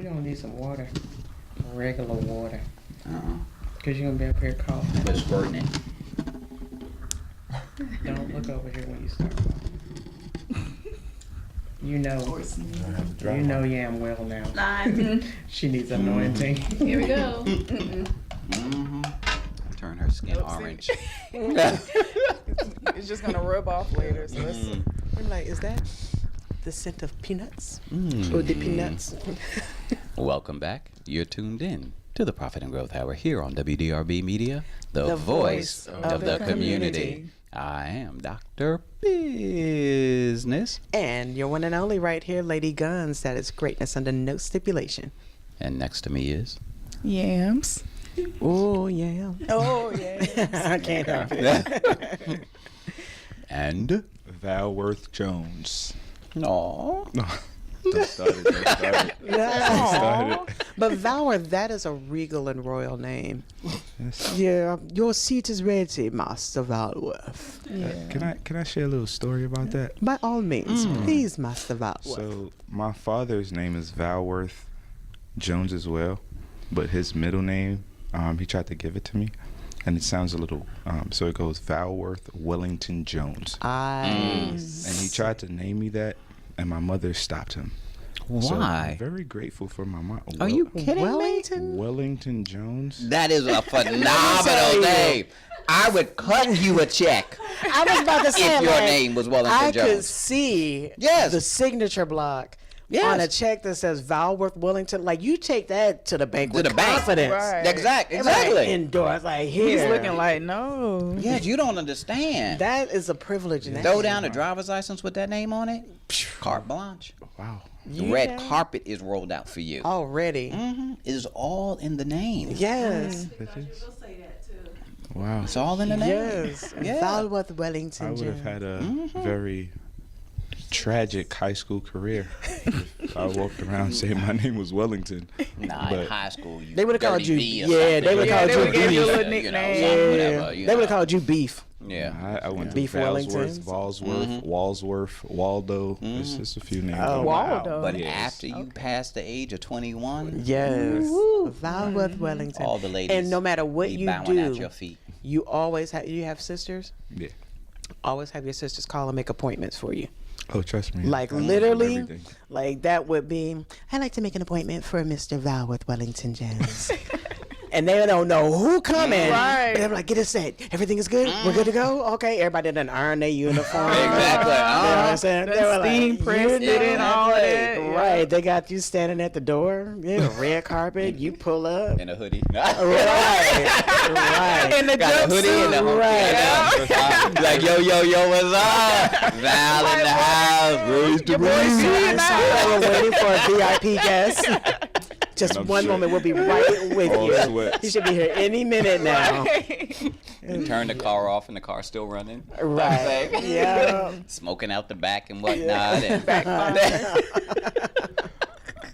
You don't need some water. Regular water. Uh-uh. Because you're going to be up here coughing. But squirting it. Don't look over here when you start coughing. You know Y.A.M. well now. She needs anointing. Here we go. Turn her skin orange. It's just gonna rub off later. So I'm like, is that the scent of peanuts? Or the peanuts? Welcome back. You're tuned in to the Profit and Growth Hour here on WDRBmedia, the voice of the community. I am Dr. Bizness. And your one and only right here, Lady Guns. That is greatness under no stipulation. And next to me is... Y.A.M.S. Oh, yeah. Oh, yeah. I can't help it. And... Valworth Jones. Aw. Don't start it. But Valworth, that is a regal and royal name. Yes. Yeah, your seat is ready, Master Valworth. Can I share a little story about that? By all means, please, Master Valworth. So my father's name is Valworth Jones as well, but his middle name, he tried to give it to me, and it sounds a little, so it goes Valworth Wellington Jones. And he tried to name me that, and my mother stopped him. Why? So I'm very grateful for my mom. Are you kidding Wellington? Wellington Jones? That is a phenomenal name. I would cut you a check I was about to say, if your like, name was Wellington I Jones. could see Yes. the signature block on a check that says Valworth Wellington. Like, you take that to the bank with confidence. Right. Exactly. Like, endorse, like, here. He's looking like, no. Yes, you don't understand. That is a privilege. Name. Throw down a driver's license with that name on it. Carte blanche. Wow. The red carpet is rolled out for you. Already. It is all in the name. Yes. Wow. It's all in the name. Yes. Yeah. Valworth Wellington. I would have had a very tragic high school career if I walked around saying my name was Wellington. Nah, But in high school, you They would have called you. Dirty V or Yeah, they would have Yeah, called they you would give you a beef. little You know, nickname. something, whatever, you They would know. have called you beef. Yeah. I went to Beef Valsworth, Wellingtons. Walsworth, Walsworth, Waldo. It's just a few names. Oh, Waldo. But Yes. after you pass the age of 21, Yes. Valworth Wellington. all the ladies And no matter what be you bowing at your do, feet. you always have. You have sisters. Yeah. Always have your sisters call and make appointments for you. Oh, trust me. Like, I know literally, everything. like that would be, I'd like to make an appointment for Mr. Valworth Wellington Jones. And they don't know who coming. Right. They're like, get it set. Everything is good. We're good to go. Okay. Everybody done iron their uniform. Exactly. You know what I'm saying? That They were steam like, pressed it and all of that. Yeah. Right. They got you standing at the door. Yeah, red carpet. You pull up. In a hoodie. Right. Right. In the Got a hoodie and a jumpsuit. Right. Like, yo, what's up? Val in the house. Raise the Your boy roof. C in the house. We're waiting for a VIP guest. Just And I'm one sure. moment, we'll be right with All you. sweats. He should be here any minute now. Turn the car off and the car's still running. Right. Yeah. Smoking out the back and whatnot. And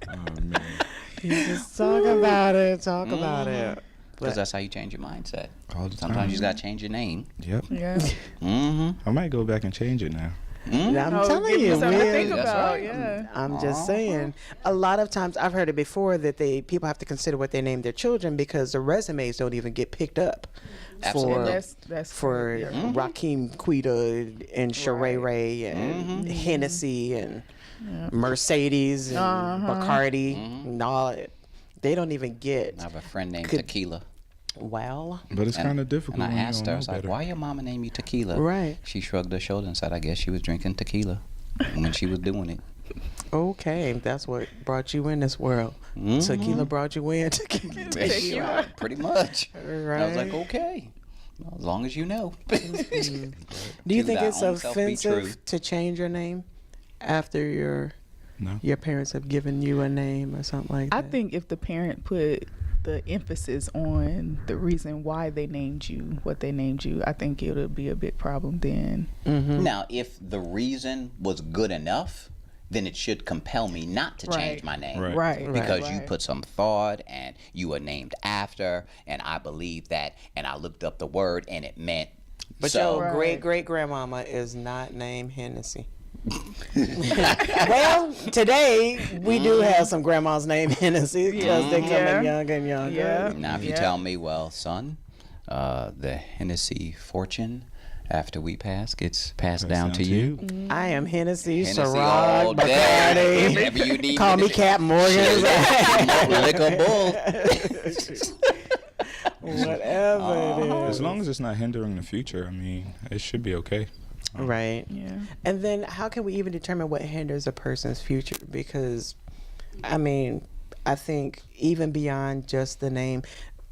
Oh, man. Just talk about it. Talk about it. Because that's how you change your mindset. All the time. Sometimes you just got to change your name. Yep. Yeah. I might go back and change it now. I'm Oh, telling give you, something to we- think That's about. right. Yeah. I'm just saying. A lot of times, I've heard it before that people have to consider what they name their children because the resumes don't even get picked up Absolutely. And that's for yeah. Raheem Quita and Sheree Ray and Hennessy and Mercedes and Bacardi and all it. They don't even get. I have a friend named Could- Tequila. Well, But it's kind of difficult. And I when you asked don't her, I know was like, better. why your mama named you Tequila? Right. She shrugged her shoulder and said, I guess she was drinking tequila when she was doing it. okay, that's what brought you in this world. Tequila brought you in. Yeah, pretty much. Right. I was like, okay. Well, as long as you know. Do you think thy it's own self be true. offensive to change your name after your No. parents have given you a name or something like I that? think if the parent put the emphasis on the reason why they named you what they named you, I think it'll be a big problem then. Now, if the reason was good enough, then it should compel me not to change Right. my name. Right. Right. Because you Right. put some thought and you were named after, and I believe that, and I looked up the word and it meant. But so. your great great grandmama is not named Hennessy. Well, today we do have some grandmas named Hennessy because they're coming younger and younger. Yeah. Now, if you tell me, well, son, the Hennessy fortune after we pass gets passed down to you. I am Hennessy, Hennessy Ciroc, all day. Bacardi. Whatever you need. Call me Cap Morgan. Liquor bull. Whatever it is. As long as it's not hindering the future, I mean, it should be okay. Right. Yeah. And then how can we even determine what hinders a person's future? Because, I mean, I think even beyond just the name,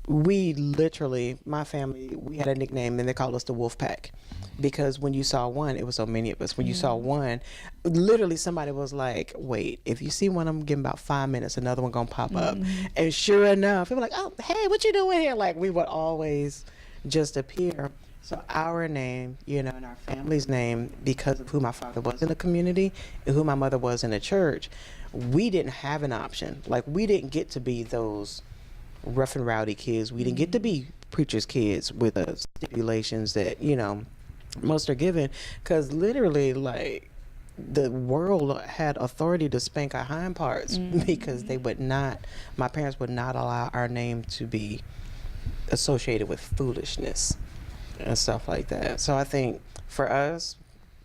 we literally, my family, we had a nickname and they called us the Wolf Pack. Because when you saw one, it was so many of us. When you saw one, literally somebody was like, wait, if you see one of them, give them about 5 minutes, another one gonna pop up. And sure enough, it was like, oh, hey, what you doing here? Like, we would always just appear. So our name, you know, and our family's name, because of who my father was in the community and who my mother was in the church, we didn't have an option. Like, we didn't get to be those rough and rowdy kids. We didn't get to be preacher's kids with the stipulations that, you know, most are given. Because literally, like, the world had authority to spank our hind parts because they would not, my parents would not allow our name to be associated with foolishness and stuff like that. So I think for us,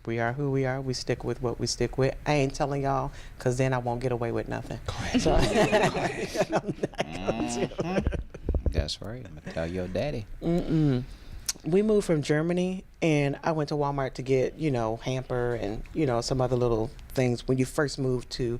we are who we are. We stick with what we stick with. I ain't telling y'all because then I won't get away with nothing. So That's right. I'm gonna tell your daddy. we moved from Germany, and I went to Walmart to get, you know, hamper and, you know, some other little things when you first move to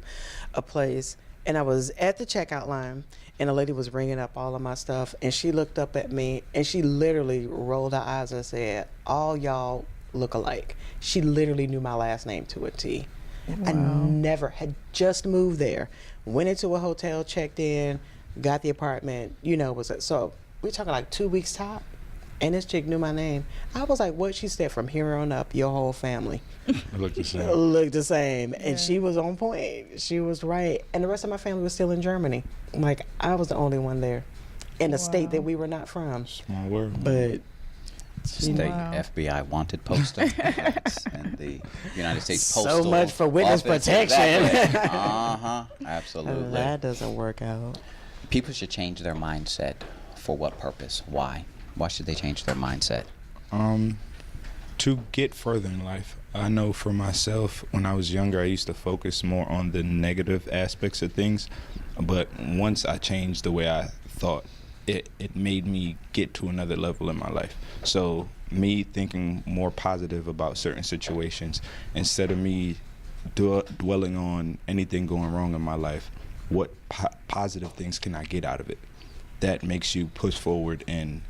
a place. And I was at the checkout line, and a lady was ringing up all of my stuff, and she looked up at me, and she literally rolled her eyes and said, all y'all look alike. She literally knew my last name to a T. Wow. I never had just moved there, went into a hotel, checked in, got the apartment, you know, so we're talking like 2 weeks top. And this chick knew my name. I was like, what? She said, from here on up, your whole family Look the same. looked the same. And she was on point. She was right. And the rest of my family was still in Germany. Like, I was the only one there in a state that we were not from. Small world. But State FBI wanted poster and the United States Postal so much for witness Office. protection. Exactly. Absolutely. That doesn't work out. People should change their mindset. For what purpose? Why? Why should they change their mindset? To get further in life. I know for myself, when I was younger, I used to focus more on the negative aspects of things. But once I changed the way I thought, it made me get to another level in my life. So me thinking more positive about certain situations, instead of me dwelling on anything going wrong in my life, what positive things can I get out of it? That makes you push forward and,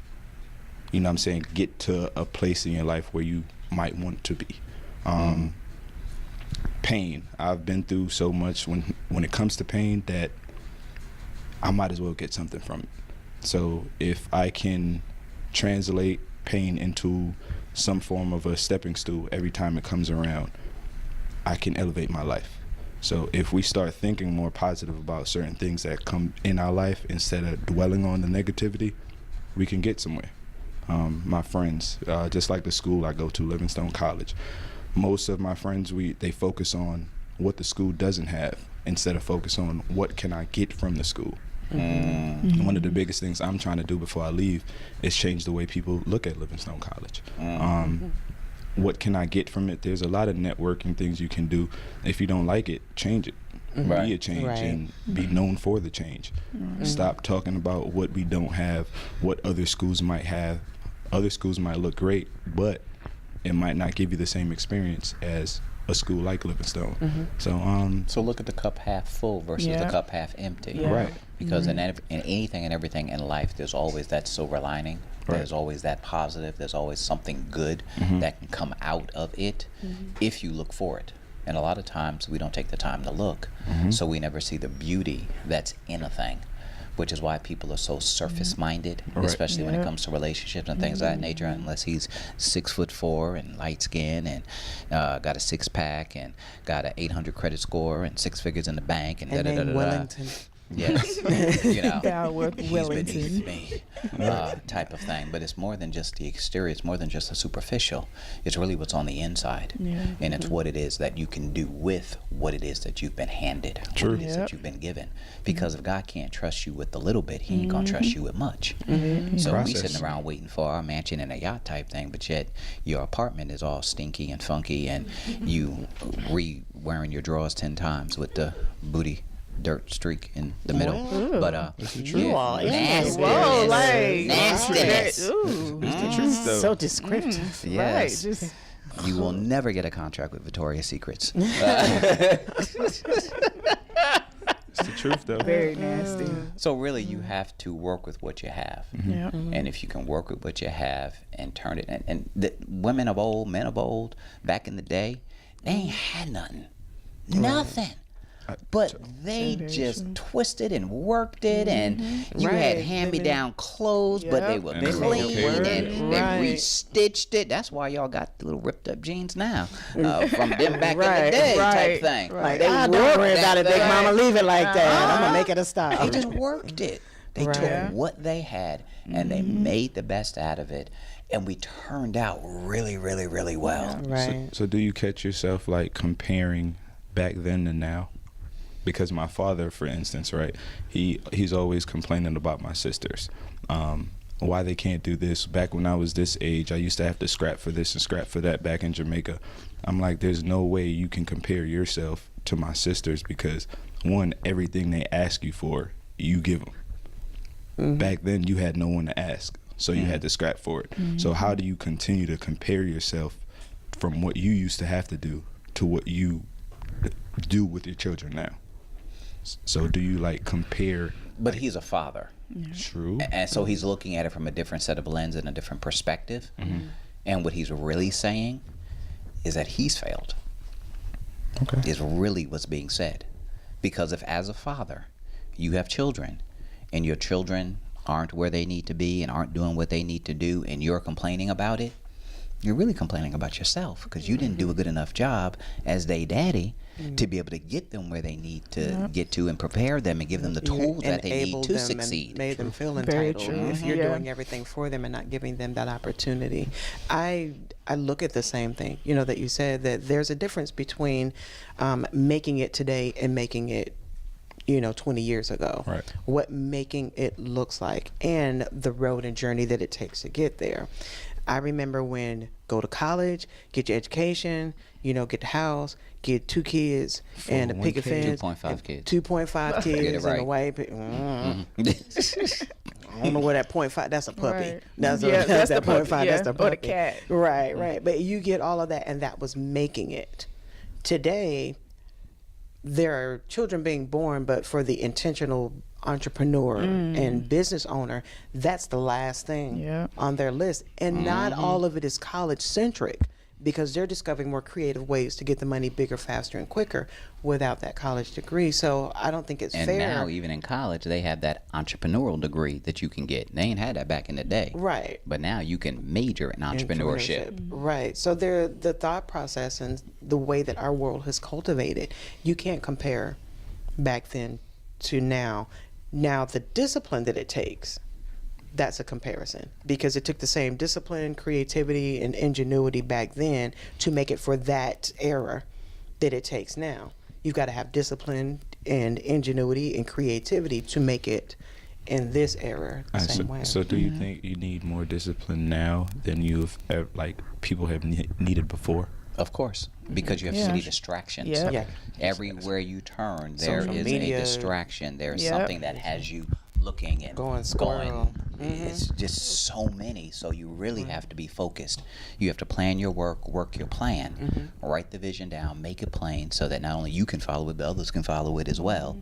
you know what I'm saying, get to a place in your life where you might want to be. Pain. I've been through so much when it comes to pain that I might as well get something from it. So if I can translate pain into some form of a stepping stool every time it comes around, I can elevate my life. So if we start thinking more positive about certain things that come in our life instead of dwelling on the negativity, we can get somewhere. My friends, just like the school I go to, Livingstone College, most of my friends, they focus on what the school doesn't have instead of focus on what can I get from the school. Mm-hmm. One of the biggest things I'm trying to do before I leave is change the way people look at Livingstone College. What can I get from it? There's a lot of networking things you can do. If you don't like it, change it. Right. Be a change and be known for the change. Stop talking about what we don't have, what other schools might have. Other schools might look great, but it might not give you the same experience as a school like Livingstone. So look at the cup half full versus the cup half empty. Right. Because in anything and everything in life, there's always that silver lining. Right. There's always that positive. There's always something good that can come out of it if you look for it. And a lot of times we don't take the time to look, so we never see the beauty that's in a thing, which is why people are so surface-minded, especially when it comes to relationships and things of that nature, unless he's 6'4" and light skin and got a six-pack and got an 800 credit score and 6 figures in the bank and da-da-da-da-da. Wellington. Yes, you know, Valworth he's Wellington. beneath me, type of thing. But it's more than just the exterior. It's more than just the superficial. It's really what's on the inside, and it's what it is that you can do with what it is that you've been handed, True. what it is that you've been given. Because if God can't trust you with the little bit, He ain't gonna trust you with much. So we Process. sitting around waiting for our mansion and a yacht type thing, but yet your apartment is all stinky and funky, and you wearing your drawers 10 times with the booty dirt streak in the middle. But You all nastiness. Whoa, like Nastiness. Ooh, It's the truth, though. so descriptive. Yes. right. Just You will never get a contract with Victoria's Secrets. It's the truth, though. very nasty. So really, you have to work with what you have. Yeah. And if you can work with what you have and turn it, and the women of old, men of old, back in the day, they ain't had nothing. Nothing. But they just twisted and worked it, and you had Right. hand-me-down clothes, but they were And they clean, made it work. and they Right. restitched it. That's why y'all got the little ripped-up jeans now, from them back in Right, the day type right, thing. Like, They don't worry worked about it, that Big thing. Mama. Leave it like that. I'm gonna make it a style. They just worked it. They Right. took what they had and they made the best out of it, and we turned out really, really, really well. Right. So do you catch yourself like comparing back then to now? Because my father, for instance, right, he's always complaining about my sisters, why they can't do this. Back when I was this age, I used to have to scrap for this and scrap for that back in Jamaica. I'm like, there's no way you can compare yourself to my sisters, because one, everything they ask you for, you give them. Back then, you had no one to ask, so you had to scrap for it. So how do you continue to compare yourself from what you used to have to do to what you do with your children now? So do you like compare? But he's a father, True. and so he's looking at it from a different set of lens and a different perspective. And what he's really saying is that he's failed. Okay. Is really what's being said. Because if as a father you have children and your children aren't where they need to be and aren't doing what they need to do, and you're complaining about it, you're really complaining about yourself, because you didn't do a good enough job as they daddy to be able to get them where they need to get to, and prepare them and give them the tools that they need Enabled to them succeed. and made them feel Very entitled true. if you're Yeah. doing everything for them and not giving them that opportunity. I look at the same thing, that you said, that there's a difference between making it today and making it 20 years ago. Right. What making it looks like, and the road and journey that it takes to get there. I remember when go to college, get your education, get the house, get 2 kids and a picket 401k. fence. 2.5 kids. 2.5 Get kids it and a right. white. I don't know where that 0.5. That's a puppy. Right. That's Yeah, that's that the puppy, 0.5. That's the yeah, puppy. or the cat. Right, right. But you get all of that, and that was making it. Today, there are children being born, but for the intentional entrepreneur and business owner, that's the last thing Yeah. on their list. And not all of it is college centric, because they're discovering more creative ways to get the money bigger, faster, and quicker without that college degree. So I don't think it's And fair. now, even in college, they have that entrepreneurial degree that you can get. They ain't had that back in the day. Right. But now you can major in entrepreneurship. Right. So the thought process and the way that our world has cultivated, you can't compare back then to now. Now, the discipline that it takes, that's a comparison, because it took the same discipline, creativity, and ingenuity back then to make it for that era that it takes now. You've got to have discipline and ingenuity and creativity to make it in this era the same way. So do you think you need more discipline now than you've ever, people have needed before? Of course, because you have so Yeah. many distractions. Yeah. Yeah. Everywhere you turn, there Social is media. a distraction. There's Yep. something that has you looking and Going squirrel. It's just so many. So you really have to be focused. You have to plan your work your plan, write the vision down, make it plain, so that not only you can follow it, but others can follow it as well.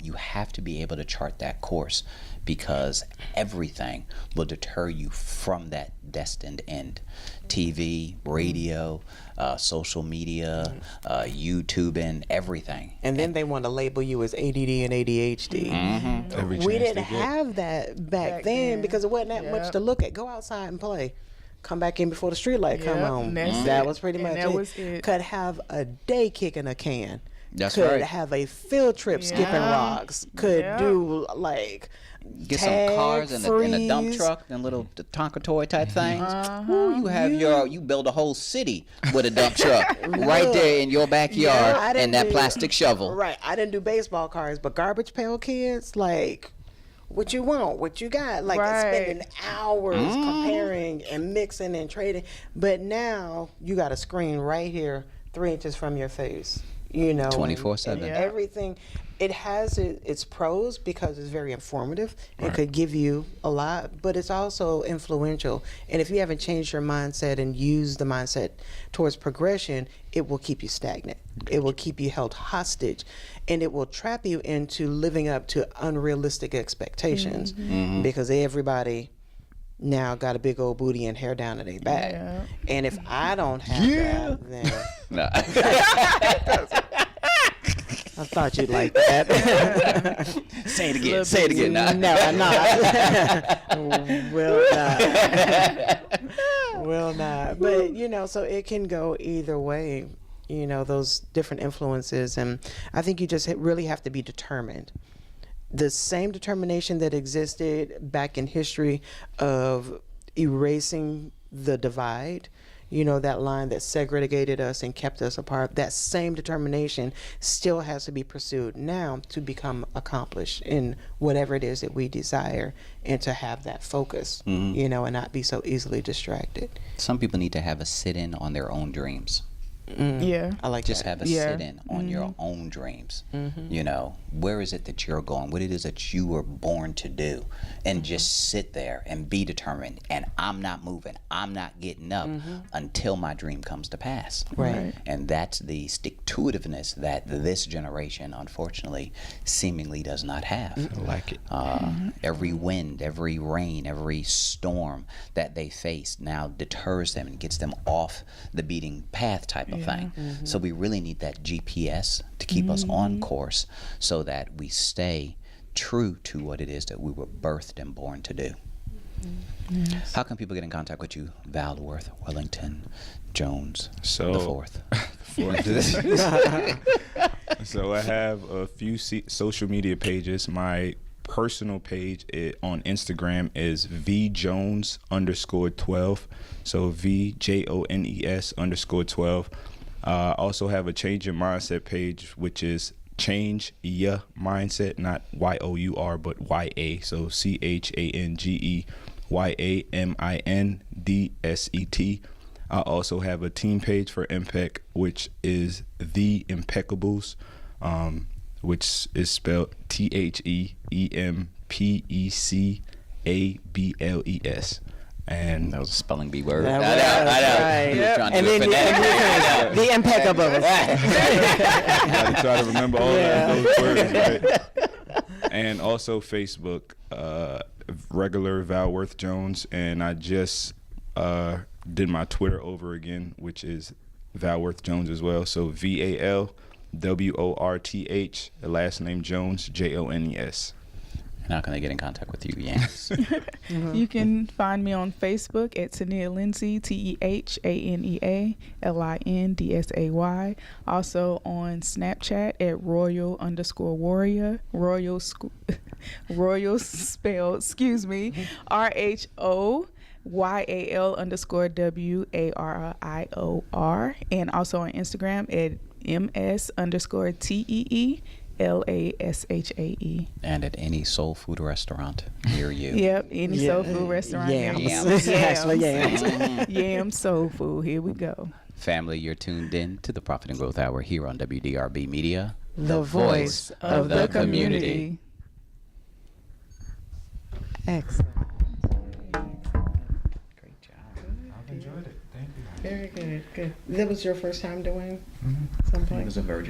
You have to be able to chart that course, because everything will deter you from that destined end. TV, radio, social media, YouTube, and everything. And then they want to label you as ADD and ADHD. Every We chance didn't they get. have that back Back then then. because it wasn't that much Yep. to look at. Go outside and play. Come back in before the street light come Yep, on. and that's That it. was pretty And much that it. was it. Could have a day kicking a can. That's could right. have a field trip skipping rocks, could do like get some cars in a dump freeze. truck and little Tonka toy type things. Ooh, you have you build a whole city with a dump truck right there in your backyard and that plastic shovel. Right. I didn't do baseball cards, but garbage pail kids, like, what you want, what you got, like spending hours comparing and mixing and trading. But now you got a screen right here, 3 inches from your face. 24/7. Everything. It has its pros because it's very informative. It could give you a lot, but it's also influential. And if you haven't changed your mindset and used the mindset towards progression, it will keep you stagnant. It will keep you held hostage, and it will trap you into living up to unrealistic expectations because everybody now got a big old booty and hair down to their back. Yeah. And if I don't have that, then No. I thought you'd like that. Say it again. Say it again. No, I'm not. Will not. But, so it can go either way, those different influences. And I think you just really have to be determined. The same determination that existed back in history of erasing the divide, that line that segregated us and kept us apart, that same determination still has to be pursued now to become accomplished in whatever it is that we desire and to have that focus, and not be so easily distracted. Some people need to have a sit-in on their own dreams. Yeah. I like Just that. have a sit-in on your own dreams. Where is it that you're going? What it is that you were born to do, and just sit there and be determined. And I'm not moving. I'm not getting up until my dream comes to pass. Right. And that's the stick-to-itiveness that this generation, unfortunately, seemingly does not have. I like it. Every wind, every rain, every storm that they face now deters them and gets them off the beating path type of thing. So we really need that GPS to keep us on course so that we stay true to what it is that we were birthed and born to do. Yes. How can people get in contact with you? Valworth, Wellington, Jones, the fourth. So I have a few social media pages. My personal page on Instagram is vjones_12. So VJONES_12. Also have a Change Your Mindset page, which is Change Ya Mindset, not YOUR, but YA. So CHANGEYAMINDSET. I also have a team page for Impact, which is The Impeccables, which is spelled THEEMPECABLES. And that was a spelling bee word. I know. Right. And then the Impeccables. I try to remember all those words, right? And also Facebook, regular Valworth Jones, and I just did my Twitter over again, which is Valworth Jones as well. So VALWORTH, the last name Jones, JONES. And how can they get in contact with you, Y.A.M.S? You can find me on Facebook at Tania Lindsay, TEHANEA LINDSAY. Also on Snapchat at Royal_Warrior. Royal spelled, RHOYAL_WARRIOR. And also on Instagram at MS_TEELASHAE. And at any soul food restaurant near you. Yep, any soul food restaurant near you. Y.A.M.S. Actually, Y.A.M.S. Y.A.M.S. Soul Food. Here we go. Family, you're tuned in to the Profit and Growth Hour here on WDRB Media, The voice of the community. Excellent. Great job. I've enjoyed it. Thank you. Very good. Good. That was your first time doing something? He was a virgin.